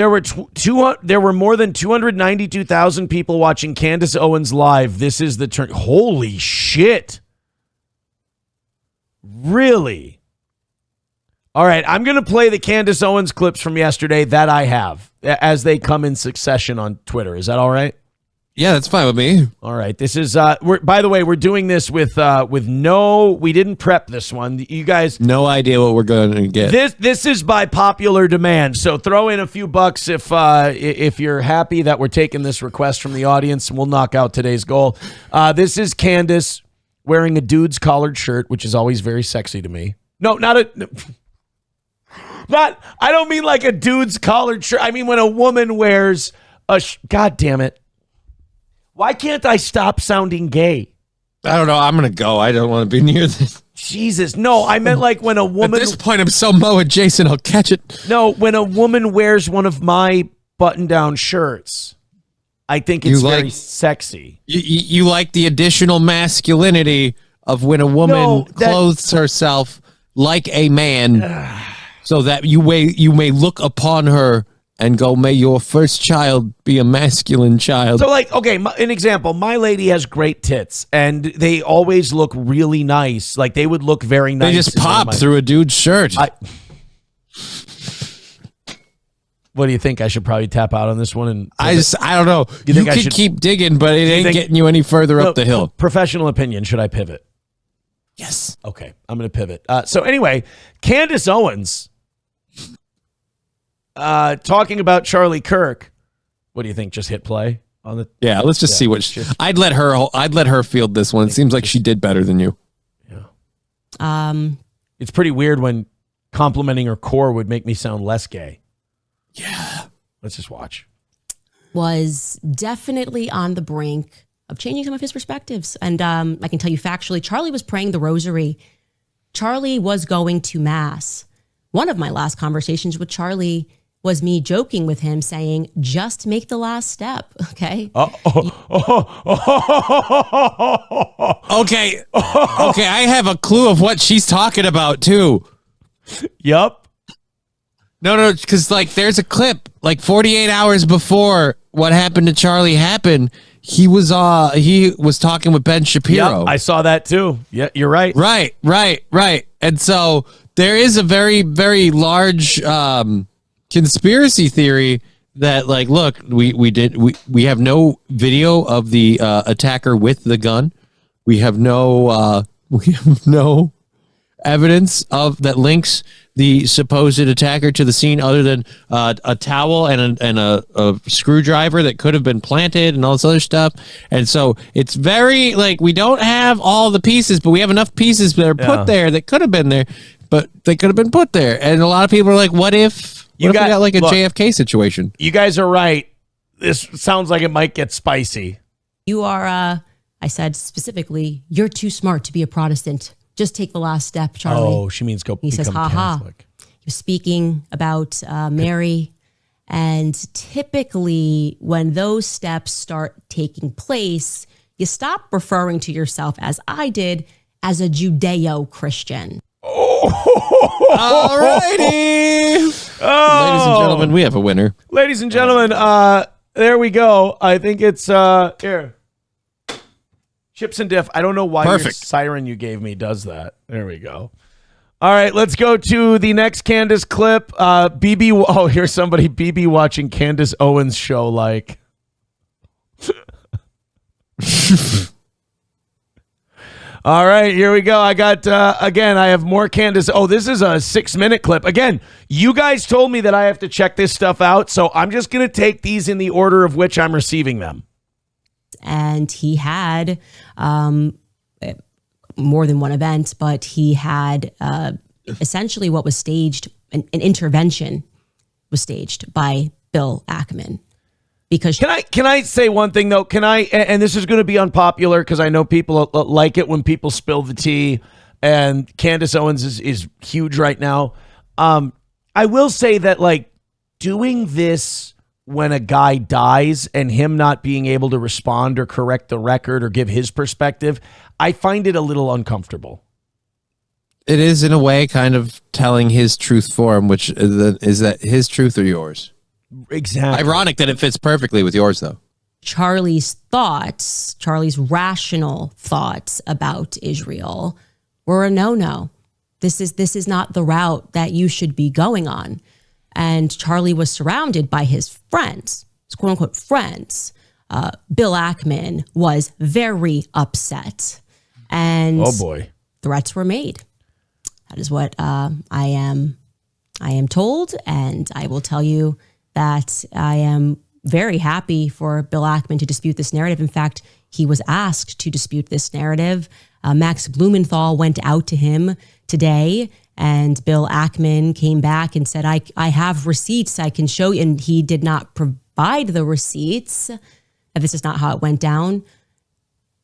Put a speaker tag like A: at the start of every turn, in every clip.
A: There were more than 292,000 people watching Candace Owens live. This is the turn. Holy shit. Really? All right, I'm going to play the Candace Owens clips from yesterday that I have as they come in succession on Twitter. Is that all right?
B: Yeah, that's fine with me.
A: All right. This is by the way, we're doing this with we didn't prep this one. You guys
B: no idea what we're going to get.
A: This is by popular demand. So throw in a few bucks if you're happy that we're taking this request from the audience, and we'll knock out today's goal. This is Candace wearing a dude's collared shirt, which is always very sexy to me. No, I don't mean like a dude's collared shirt. I mean when a woman wears God damn it. Why can't I stop sounding gay?
B: I don't know. I'm going to go. I don't want to be near this.
A: Jesus. No, I meant like when a woman...
B: At this point, I'm so Mo adjacent, I'll catch it.
A: No, when a woman wears one of my button-down shirts, I think it's very sexy.
B: You like the additional masculinity of when a woman clothes herself like a man so that you may look upon her and go, may your first child be a masculine child.
A: So like, okay, an example, my lady has great tits and they always look really nice. Like they would look very nice.
B: They just pop through a dude's shirt.
A: What do you think? I should probably tap out on this one. And
B: I don't know. You could keep digging, but it ain't getting you any further up the hill.
A: Professional opinion. Should I pivot?
B: Yes.
A: Okay, I'm going to pivot. So anyway, Candace Owens talking about Charlie Kirk. What do you think? Just hit play on the.
B: Yeah, let's just see what I'd let her field this one. It seems like she did better than you.
A: Yeah. It's pretty weird when complimenting her core would make me sound less gay.
B: Yeah.
A: Let's just watch.
C: Was definitely on the brink of changing some of his perspectives. And I can tell you factually, Charlie was praying the rosary. Charlie was going to mass. One of my last conversations with Charlie was me joking with him saying, just make the last step, okay?
B: Okay. Okay, I have a clue of what she's talking about, too.
A: Yup.
B: No, because like there's a clip like 48 hours before what happened to Charlie happened. He was talking with Ben Shapiro.
A: Yep, I saw that too. Yeah, you're right.
B: Right. And so there is a very, very large conspiracy theory that like, look, we have no video of the attacker with the gun. We have no evidence of that links the supposed attacker to the scene other than a towel and a screwdriver that could have been planted and all this other stuff. And so it's very like we don't have all the pieces, but we have enough pieces that are put there that could have been there, but they could have been put there. And a lot of people are like, what if we got like a JFK situation?
A: You guys are right. This sounds like it might get spicy.
C: You are, I said specifically, you're too smart to be a Protestant. Just take the last step, Charlie.
A: Oh, she means go
C: he
A: become
C: says,
A: Catholic.
C: He was speaking about Mary. And typically when those steps start taking place, you stop referring to yourself, as I did, as a Judeo-Christian.
B: All righty. Ladies and gentlemen, we have a winner.
A: Ladies and gentlemen, there we go. I think it's here. Chips and Diff. I don't know why your siren you gave me does that. There we go. All right, let's go to the next Candace clip. BB. Oh, here's somebody. BB watching Candace Owens show like. All right, here we go. I got, again, I have more Candace. Oh, this is a 6-minute clip. Again, you guys told me that I have to check this stuff out, so I'm just going to take these in the order of which I'm receiving them.
C: And he had more than one event, but he had essentially what was staged, an intervention was staged by Bill Ackmann. Because
A: can I say one thing though? And this is going to be unpopular because I know people like it when people spill the tea, and Candace Owens is huge right now. I will say that like doing this when a guy dies and him not being able to respond or correct the record or give his perspective, I find it a little uncomfortable.
B: It is in a way kind of telling his truth for him, which is that his truth or yours?
A: Exactly.
B: Ironic that it fits perfectly with yours, though.
C: Charlie's thoughts, Charlie's rational thoughts about Israel were a no-no. This is not the route that you should be going on. And Charlie was surrounded by his friends, his quote unquote friends. Bill Ackmann was very upset, and
A: Oh boy.
C: threats were made. That is what I am told, and I will tell you that I am very happy for Bill Ackmann to dispute this narrative. In fact, he was asked to dispute this narrative. Max Blumenthal went out to him today, and Bill Ackmann came back and said, I have receipts I can show you. And he did not provide the receipts. This is not how it went down.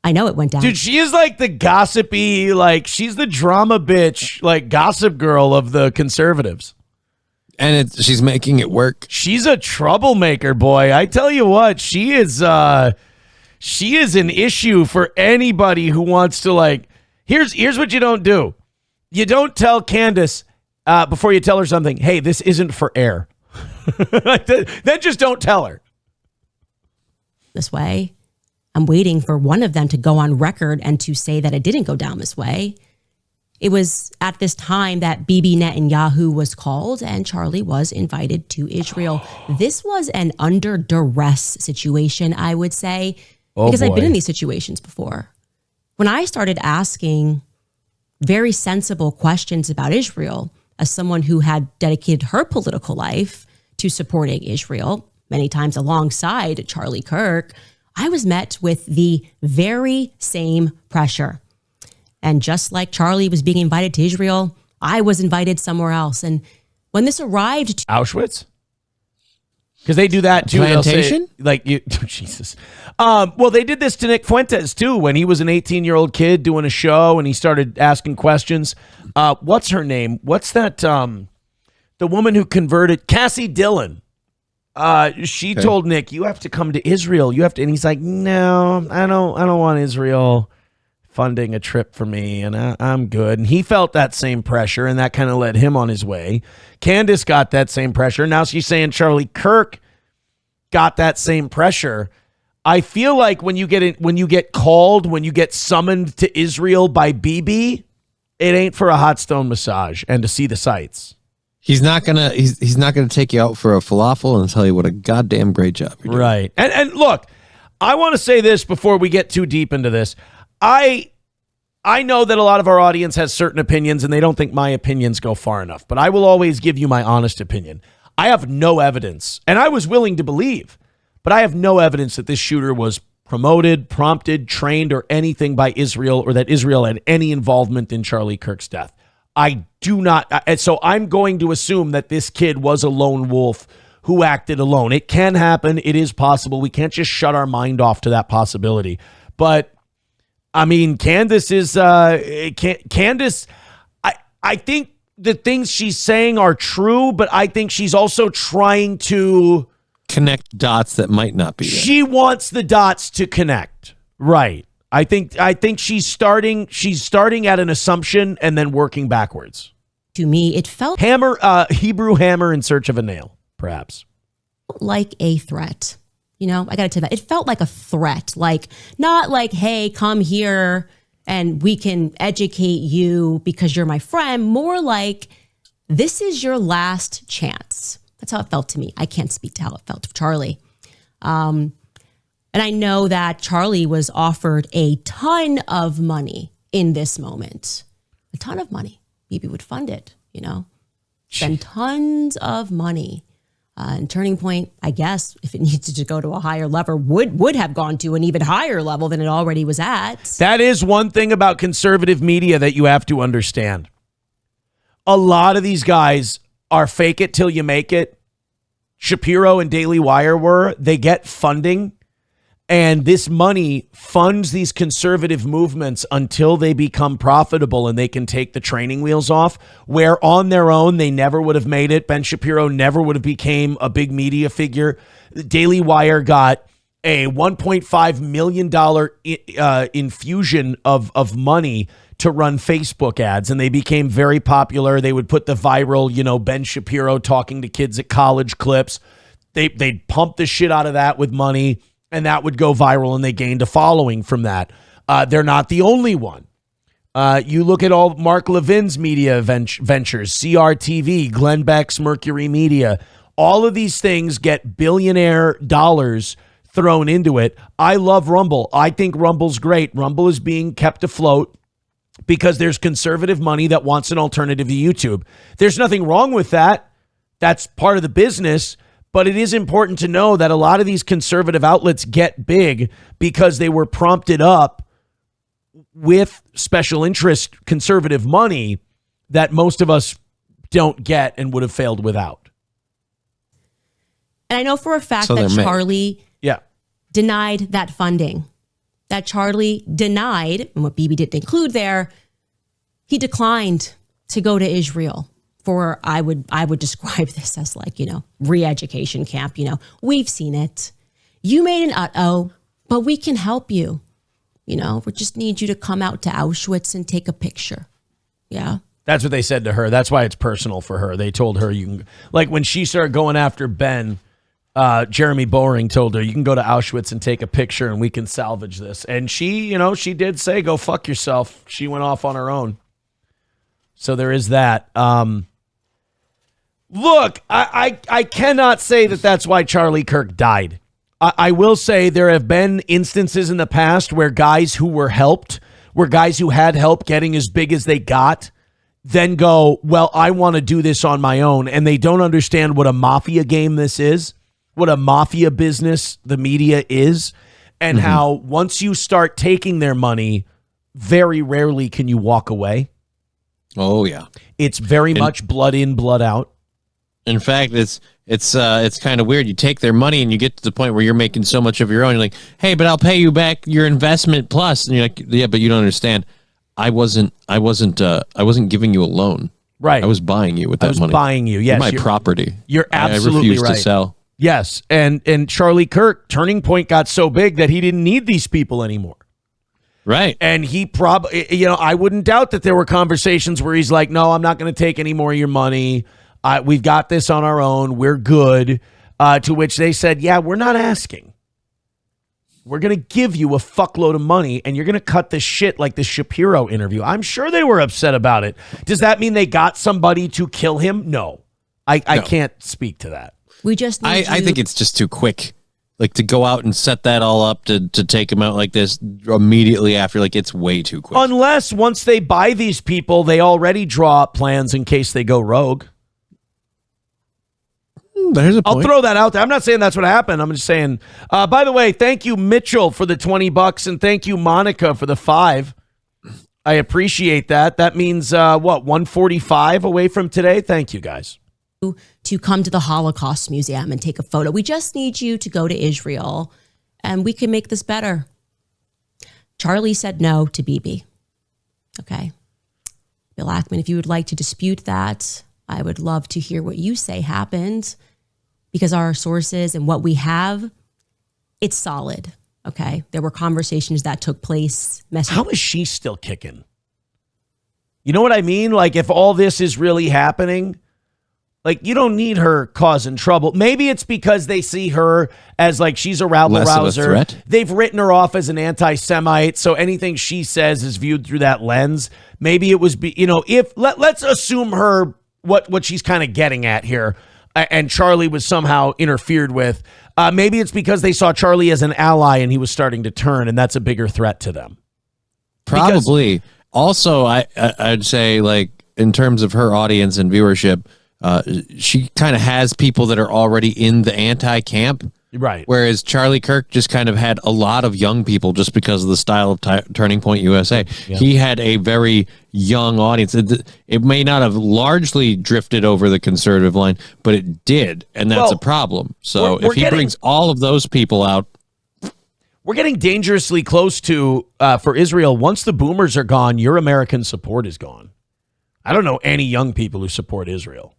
C: I know it went down.
A: Dude, she is like the gossipy, like she's the drama bitch, like gossip girl of the conservatives.
B: And she's making it work.
A: She's a troublemaker, boy. I tell you what, she is an issue for anybody who wants to like. Here's what you don't do. You don't tell Candace before you tell her something. Hey, this isn't for air. Then just don't tell her.
C: This way. I'm waiting for one of them to go on record and to say that it didn't go down this way. It was at this time that Bibi Netanyahu was called and Charlie was invited to Israel. This was an under duress situation, I would say, because I've been in these situations before. When I started asking very sensible questions about Israel, as someone who had dedicated her political life to supporting Israel, many times alongside Charlie Kirk, I was met with the very same pressure. And just like Charlie was being invited to Israel, I was invited somewhere else. And when this arrived to
A: Auschwitz? Because they do that too.
B: Plantation?
A: Say, like you, Jesus. Well, they did this to Nick Fuentes too when he was an 18-year-old kid doing a show and he started asking questions. What's her name? What's that? The woman who converted, Cassie Dillon. She told Nick, "You have to come to Israel. You have to," and he's like, "No, I don't want Israel funding a trip for me, and I'm good." And he felt that same pressure, and that kind of led him on his way. Candace got that same pressure. Now she's saying Charlie Kirk got that same pressure. I feel like when you get called, when you get summoned to Israel by BB, it ain't for a hot stone massage and to see the sights.
B: He's not gonna take you out for a falafel and tell you what a goddamn great job you're doing.
A: Right. And look, I want to say this before we get too deep into this. I know that a lot of our audience has certain opinions and they don't think my opinions go far enough, but I will always give you my honest opinion. I have no evidence, and I was willing to believe, but I have no evidence that this shooter was promoted, prompted, trained, or anything by Israel, or that Israel had any involvement in Charlie Kirk's death. I do not. And so I'm going to assume that this kid was a lone wolf who acted alone. It can happen. It is possible. We can't just shut our mind off to that possibility. But I mean, Candace is Candace. I think the things she's saying are true, but I think she's also trying to
B: connect dots that might not be there.
A: She wants the dots to connect. Right. I think she's starting at an assumption and then working backwards.
C: To me, it felt
A: Hebrew hammer in search of a nail, perhaps.
C: like a threat. You know, I got to tell you that. It felt like a threat, like not like, hey, come here and we can educate you because you're my friend. More like, this is your last chance. That's how it felt to me. I can't speak to how it felt to Charlie. And I know that Charlie was offered a ton of money in this moment. A ton of money. Maybe would fund it, you know. Spend tons of money. And Turning Point, I guess, if it needed to go to a higher level, would have gone to an even higher level than it already was at.
A: That is one thing about conservative media that you have to understand. A lot of these guys are fake it till you make it. Shapiro and Daily Wire were. They get funding. And this money funds these conservative movements until they become profitable and they can take the training wheels off, where on their own, they never would have made it. Ben Shapiro never would have became a big media figure. Daily Wire got a $1.5 million infusion of money to run Facebook ads, and they became very popular. They would put the viral, Ben Shapiro talking to kids at college clips. They'd pump the shit out of that with money, and that would go viral, and they gained a following from that. They're not the only one. You look at all Mark Levin's media ventures, CRTV, Glenn Beck's Mercury Media. All of these things get billionaire dollars thrown into it. I love Rumble. I think Rumble's great. Rumble is being kept afloat because there's conservative money that wants an alternative to YouTube. There's nothing wrong with that. That's part of the business. But it is important to know that a lot of these conservative outlets get big because they were prompted up with special interest conservative money that most of us don't get and would have failed without.
C: And I know for a fact that Charlie
A: yeah.
C: denied that funding. That Charlie denied, and what BB didn't include there, he declined to go to Israel for, I would describe this as like, re-education camp. We've seen it. You made an but we can help you. We just need you to come out to Auschwitz and take a picture. Yeah.
A: That's what they said to her. That's why it's personal for her. They told her you can, like when she started going after Ben, Jeremy Boring told her, you can go to Auschwitz and take a picture and we can salvage this. And she, she did say, go fuck yourself. She went off on her own. So there is that. Look, I cannot say that that's why Charlie Kirk died. I will say there have been instances in the past where guys who were helped, where guys who had help getting as big as they got, then go, well, I want to do this on my own. And they don't understand what a mafia game this is, what a mafia business the media is, and how once you start taking their money, very rarely can you walk away.
B: Oh, yeah.
A: It's very much blood in, blood out.
B: In fact, it's kind of weird. You take their money and you get to the point where you're making so much of your own. You're like, hey, but I'll pay you back your investment plus. And you're like, yeah, but you don't understand. I wasn't giving you a loan.
A: Right.
B: I was buying you with that money.
A: I was buying you. Yes.
B: You're my property.
A: You're absolutely
B: I refused
A: right.
B: to sell.
A: Yes. And Charlie Kirk, Turning Point got so big that he didn't need these people anymore.
B: Right.
A: And he probably, I wouldn't doubt that there were conversations where he's like, no, I'm not going to take any more of your money. We've got this on our own. We're good. To which they said, yeah, we're not asking. We're going to give you a fuckload of money and you're going to cut this shit like the Shapiro interview. I'm sure they were upset about it. Does that mean they got somebody to kill him? No. I can't speak to that.
C: We just need
B: I think it's just too quick. Like to go out and set that all up to take him out like this immediately after, like it's way too quick.
A: Unless once they buy these people, they already draw up plans in case they go rogue.
B: There's a point.
A: I'll throw that out there. I'm not saying that's what happened. I'm just saying, by the way, thank you, Mitchell, for the $20 and thank you, Monica, for the $5. I appreciate that. That means, 145 away from today? Thank you, guys.
C: to come to the Holocaust Museum and take a photo. We just need you to go to Israel and we can make this better. Charlie said no to BB. Okay. Bill Ackmann, if you would like to dispute that, I would love to hear what you say happened, because our sources and what we have, it's solid. Okay. There were conversations that took place.
A: How is she still kicking? You know what I mean? Like, if all this is really happening, like, you don't need her causing trouble. Maybe it's because they see her as like she's a rabble-rouser. They've written her off as an anti-Semite, so anything she says is viewed through that lens. Maybe it was, if let's assume her what she's kind of getting at here, and Charlie was somehow interfered with. Maybe it's because they saw Charlie as an ally and he was starting to turn, and that's a bigger threat to them.
B: Probably. Also, I'd say, like, in terms of her audience and viewership, she kind of has people that are already in the anti-camp.
A: Right.
B: Whereas Charlie Kirk just kind of had a lot of young people just because of the style of Turning Point USA. Yeah. He had a very young audience. It may not have largely drifted over the conservative line, but it did, and that's a problem. So if he brings all of those people out,
A: we're getting dangerously close to, for Israel, once the boomers are gone, your American support is gone. I don't know any young people who support Israel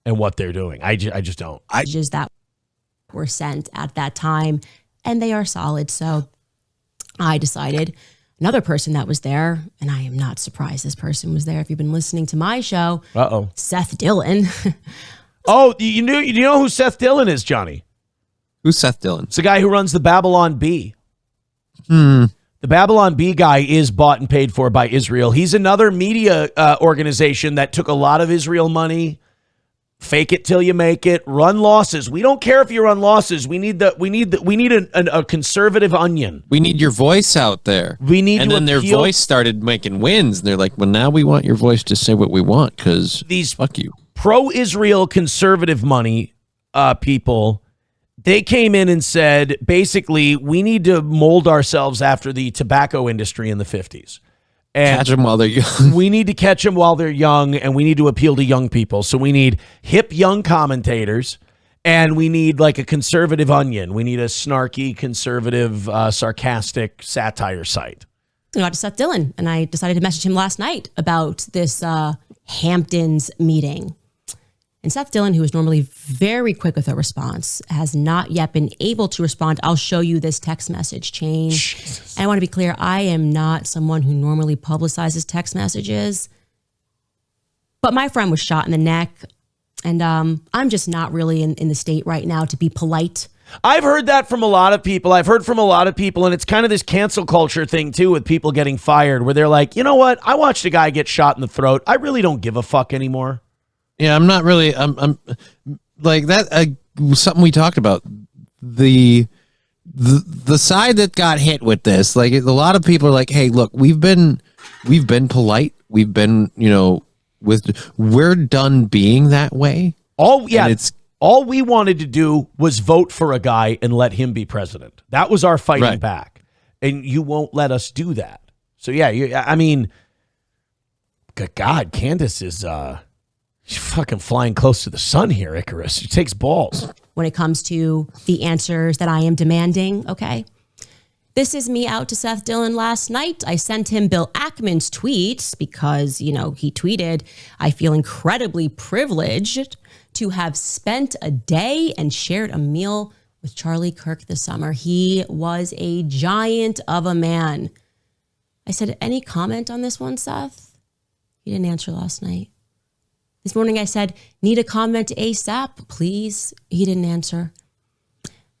A: and what they're doing. I just don't.
C: Just that were sent at that time, and they are solid. So I decided another person that was there, and I am not surprised this person was there. If you've been listening to my show, Seth Dillon.
A: Oh, you know who Seth Dillon is, Johnny?
B: Who's Seth Dillon?
A: It's the guy who runs the Babylon Bee. The Babylon Bee guy is bought and paid for by Israel. He's another media organization that took a lot of Israel money. Fake it till you make it. Run losses. We don't care if you run losses. We need a conservative onion.
B: We need your voice out there.
A: We need
B: and
A: to
B: then their
A: appeal-
B: voice started making wins. And they're like, well, now we want your voice to say what we want because fuck you.
A: Pro-Israel conservative money people, they came in and said, basically, we need to mold ourselves after the tobacco industry in the 50s. And
B: catch them while they're young.
A: We need to catch them while they're young, and we need to appeal to young people. So we need hip young commentators, and we need like a conservative onion. We need a snarky, conservative, sarcastic satire site.
C: I got to Seth Dillon, and I decided to message him last night about this Hamptons meeting. And Seth Dillon, who is normally very quick with a response, has not yet been able to respond. I'll show you this text message chain. Jesus. And I want to be clear, I am not someone who normally publicizes text messages. But my friend was shot in the neck, and I'm just not really in the state right now to be polite.
A: I've heard that from a lot of people. I've heard from a lot of people, and it's kind of this cancel culture thing, too, with people getting fired, where they're like, you know what? I watched a guy get shot in the throat. I really don't give a fuck anymore.
B: Yeah, I'm not really. I'm like that. Something we talked about the side that got hit with this. Like a lot of people are like, "Hey, look, we've been polite. We've been, we're done being that way."
A: All we wanted to do was vote for a guy and let him be president. That was our fighting back, and you won't let us do that. So yeah, I mean, good God, Candace is. She's fucking flying close to the sun here, Icarus. She takes balls.
C: When it comes to the answers that I am demanding, okay? This is me out to Seth Dillon last night. I sent him Bill Ackmann's tweet because, he tweeted, I feel incredibly privileged to have spent a day and shared a meal with Charlie Kirk this summer. He was a giant of a man. I said, any comment on this one, Seth? He didn't answer last night. This morning I said, need a comment ASAP, please. He didn't answer.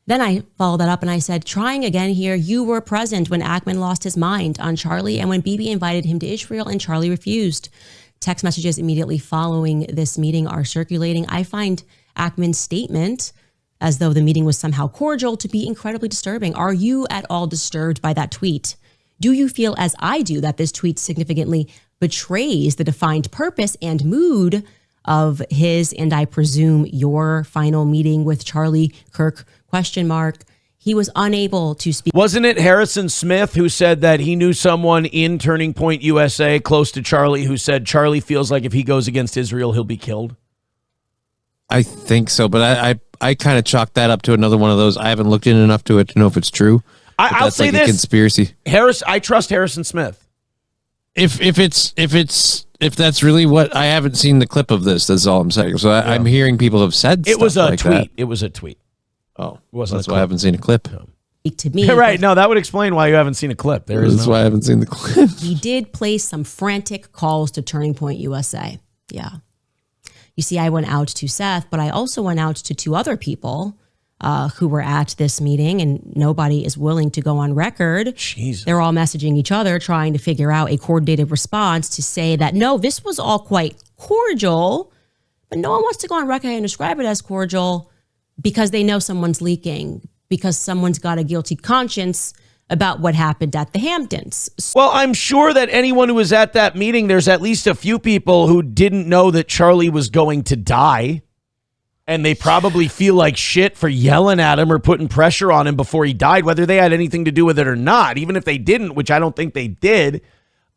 C: Then I followed that up and I said, trying again here, you were present when Ackmann lost his mind on Charlie and when Bibi invited him to Israel and Charlie refused. Text messages immediately following this meeting are circulating. I find Ackmann's statement, as though the meeting was somehow cordial, to be incredibly disturbing. Are you at all disturbed by that tweet? Do you feel, as I do, that this tweet significantly betrays the defined purpose and mood of his, and I presume your, final meeting with Charlie Kirk, ? He was unable to speak.
A: Wasn't it Harrison Smith who said that he knew someone in Turning Point USA close to Charlie who said Charlie feels like if he goes against Israel, he'll be killed?
B: I think so, but I kind of chalked that up to another one of those. I haven't looked in enough to it to know if it's true.
A: I'll say this.
B: A conspiracy.
A: I trust Harrison Smith.
B: If that's really what, I haven't seen the clip of this. That's all I'm saying. So I'm hearing people have said
A: it was a
B: like
A: tweet.
B: that.
A: It was a tweet.
B: Oh,
A: wasn't
B: that's why I haven't seen a clip. No.
C: To me,
A: right? No, that would explain why you haven't seen a clip.
B: That's why I haven't seen the clip.
C: He did place some frantic calls to Turning Point USA. Yeah. You see, I went out to Seth, but I also went out to two other people who were at this meeting, and nobody is willing to go on record.
A: Jesus.
C: They're all messaging each other, trying to figure out a coordinated response to say that, no, this was all quite cordial, but no one wants to go on record and describe it as cordial because they know someone's leaking, because someone's got a guilty conscience about what happened at the Hamptons.
A: Well, I'm sure that anyone who was at that meeting, there's at least a few people who didn't know that Charlie was going to die. And they probably feel like shit for yelling at him or putting pressure on him before he died, whether they had anything to do with it or not. Even if they didn't, which I don't think they did.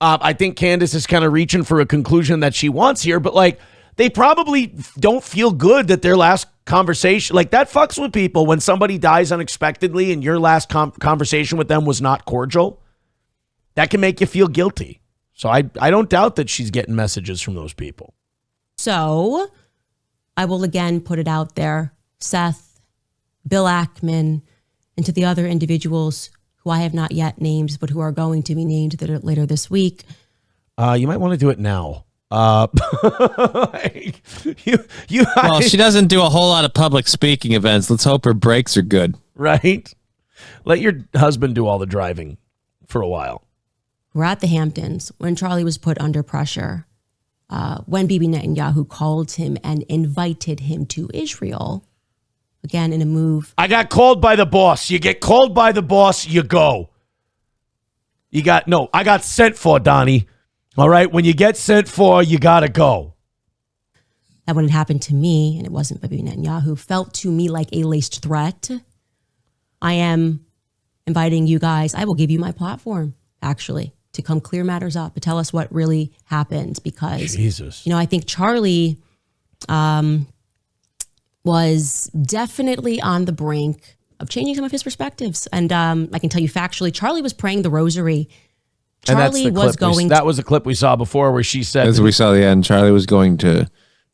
A: I think Candace is kind of reaching for a conclusion that she wants here. But like, they probably don't feel good that their last conversation, like that fucks with people when somebody dies unexpectedly and your last conversation with them was not cordial. That can make you feel guilty. So I don't doubt that she's getting messages from those people.
C: So I will again put it out there, Seth, Bill Ackmann, and to the other individuals who I have not yet named, but who are going to be named later this week.
A: You might want to do it now. Uh,
B: Well, she doesn't do a whole lot of public speaking events. Let's hope her breaks are good.
A: Right? Let your husband do all the driving for a while.
C: We're at the Hamptons when Charlie was put under pressure. When Bibi Netanyahu called him and invited him to Israel, again in a move.
A: I got called by the boss. You get called by the boss, you go. I got sent for, Donnie. All right, when you get sent for, you got to go.
C: That when it happened to me, and it wasn't Bibi Netanyahu, felt to me like a laced threat. I am inviting you guys. I will give you my platform, actually, to come clear matters up, to tell us what really happened. Because,
A: Jesus.
C: I think Charlie was definitely on the brink of changing some of his perspectives. And I can tell you factually, Charlie was praying the rosary. Charlie was going.
A: That was a clip we saw before where she said,
B: As we saw the end, Charlie was going to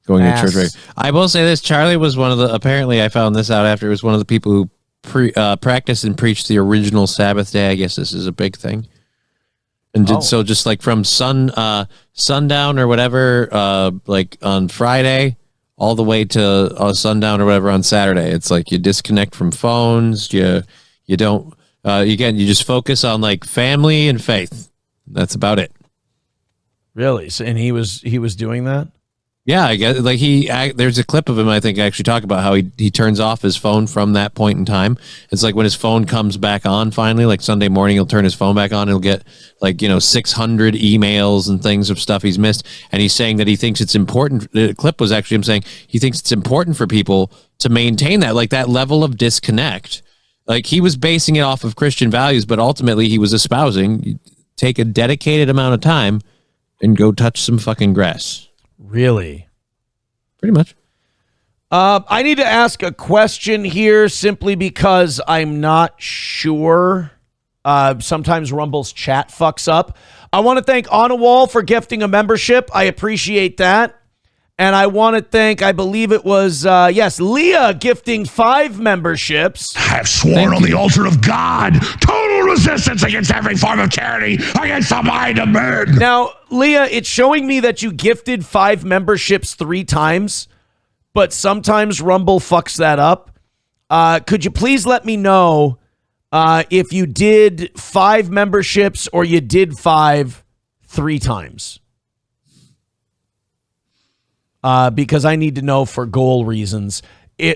B: church. Right? I will say this: Charlie was one of the. Apparently, I found this out after. It was one of the people who practiced and preached the original Sabbath day. I guess this is a big thing, and did so just like from sundown or whatever, like on Friday, all the way to sundown or whatever on Saturday. It's like you disconnect from phones. You don't. You just focus on like family and faith. That's about it.
A: Really? So, and he was doing that?
B: Yeah, I guess like there's a clip of him, I think, actually talk about how he turns off his phone from that point in time. It's like when his phone comes back on finally, like Sunday morning, he'll turn his phone back on. He'll get 600 emails and things of stuff he's missed. And he's saying that he thinks it's important. The clip was actually him saying he thinks it's important for people to maintain that, like that level of disconnect. Like he was basing it off of Christian values, but ultimately he was espousing, take a dedicated amount of time and go touch some fucking grass.
A: Really?
B: Pretty much.
A: I need to ask a question here simply because I'm not sure. Sometimes Rumble's chat fucks up. I want to thank Onawall for gifting a membership. I appreciate that. And I want to thank, I believe it was, Leah gifting 5 memberships.
D: I have sworn on the altar of God, total resistance against every form of tyranny, against the mind of men.
A: Now, Leah, it's showing me that you gifted 5 memberships 3 times, but sometimes Rumble fucks that up. Could you please let me know if you did 5 memberships or you did 5 3 times? Because I need to know for goal reasons.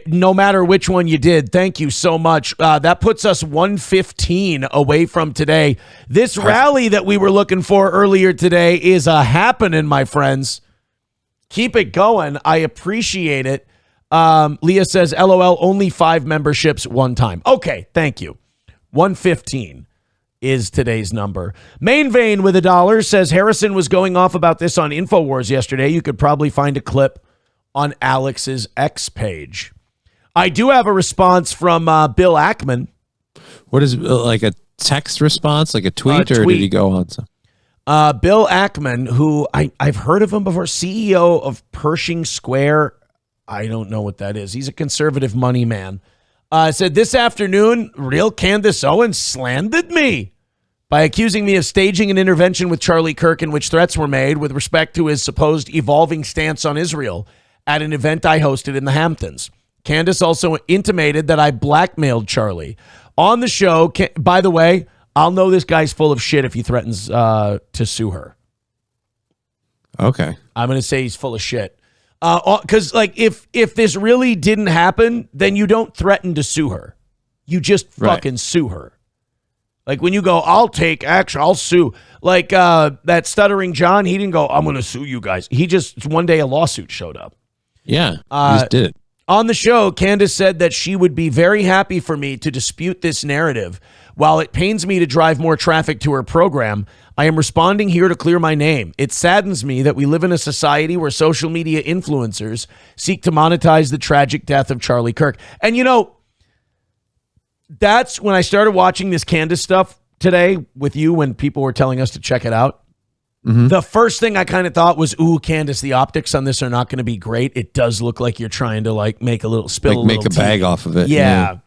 A: No matter which one you did, thank you so much. That puts us 115 away from today. This rally that we were looking for earlier today is a happening, my friends. Keep it going. I appreciate it. Leah says, LOL, only 5 memberships one time. Okay, thank you. 115 is today's number. Main Vein with $1 says Harrison was going off about this on InfoWars yesterday. You could probably find a clip on Alex's X page. I do have a response from Bill Ackmann.
B: What is like a text response, like a tweet, or did he go on some?
A: Bill Ackmann, who I've heard of him before, CEO of Pershing Square. I don't know what that is. He's a conservative money man. Said this afternoon, real Candace Owens slandered me by accusing me of staging an intervention with Charlie Kirk in which threats were made with respect to his supposed evolving stance on Israel at an event I hosted in the Hamptons. Candace also intimated that I blackmailed Charlie. On the show, by the way, I'll know this guy's full of shit if he threatens to sue her.
B: Okay.
A: I'm going to say he's full of shit. Because if this really didn't happen, then you don't threaten to sue her. You just fucking sue her. Like when you go, I'll take action, I'll sue. Like that Stuttering John, he didn't go, I'm going to sue you guys. He just, one day a lawsuit showed up.
B: Yeah, he just did it.
A: On the show, Candace said that she would be very happy for me to dispute this narrative. While it pains me to drive more traffic to her program, I am responding here to clear my name. It saddens me that we live in a society where social media influencers seek to monetize the tragic death of Charlie Kirk. And that's when I started watching this Candace stuff today with you when people were telling us to check it out. Mm-hmm. The first thing I kind of thought was, ooh, Candace, the optics on this are not going to be great. It does look like you're trying to make a little spill,
B: like make a bag off of it.
A: Yeah.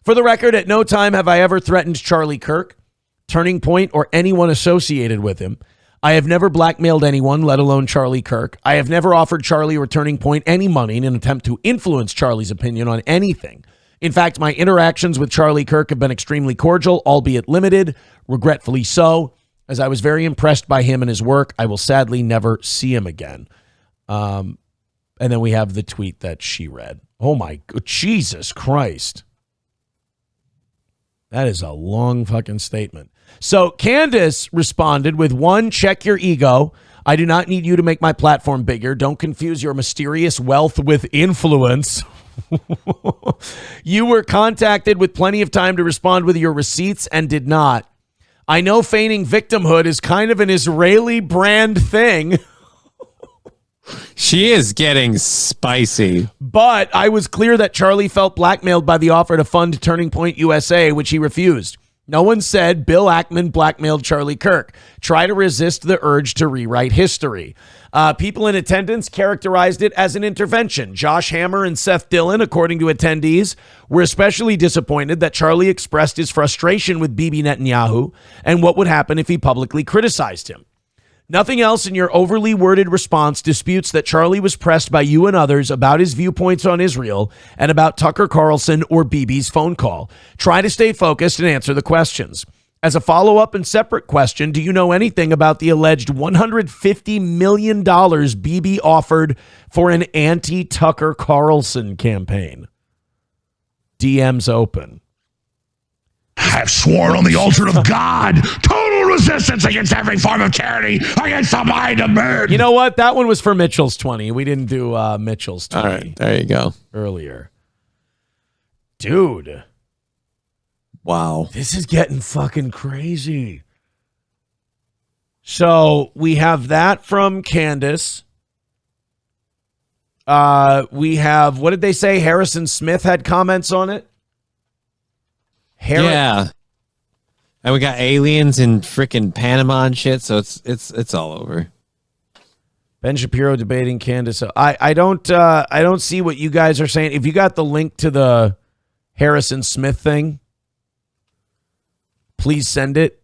A: For the record, at no time have I ever threatened Charlie Kirk, Turning Point, or anyone associated with him. I have never blackmailed anyone, let alone Charlie Kirk. I have never offered Charlie or Turning Point any money in an attempt to influence Charlie's opinion on anything. In fact, my interactions with Charlie Kirk have been extremely cordial, albeit limited, regretfully so, as I was very impressed by him and his work. I will sadly never see him again. And then we have the tweet that she read. Oh my Jesus Christ. That is a long fucking statement. So Candace responded with, one, check your ego. I do not need you to make my platform bigger. Don't confuse your mysterious wealth with influence. You were contacted with plenty of time to respond with your receipts and did not. I know feigning victimhood is kind of an Israeli brand thing.
B: She is getting spicy.
A: But I was clear that Charlie felt blackmailed by the offer to fund Turning Point USA, which he refused. No one said Bill Ackmann blackmailed Charlie Kirk. Try to resist the urge to rewrite history. People in attendance characterized it as an intervention. Josh Hammer and Seth Dillon, according to attendees, were especially disappointed that Charlie expressed his frustration with Bibi Netanyahu and what would happen if he publicly criticized him. Nothing else in your overly worded response disputes that Charlie was pressed by you and others about his viewpoints on Israel and about Tucker Carlson or Bibi's phone call. Try to stay focused and answer the questions. As a follow-up and separate question, do you know anything about the alleged $150 million Bibi offered for an anti-Tucker Carlson campaign? DMs open.
D: I have sworn on the altar of God, total resistance against every form of tyranny, against the mind of man.
A: You know what? That one was for Mitchell's 20. We didn't do Mitchell's 20
B: All right, there you go.
A: earlier. Dude,
B: Wow.
A: this is getting fucking crazy. So we have that from Candace. We have, what did they say? Harrison Smith had comments on it.
B: Yeah. And we got aliens in freaking Panama and shit, so it's all over.
A: Ben Shapiro debating Candace. I don't see what you guys are saying. If you got the link to the Harrison Smith thing, please send it.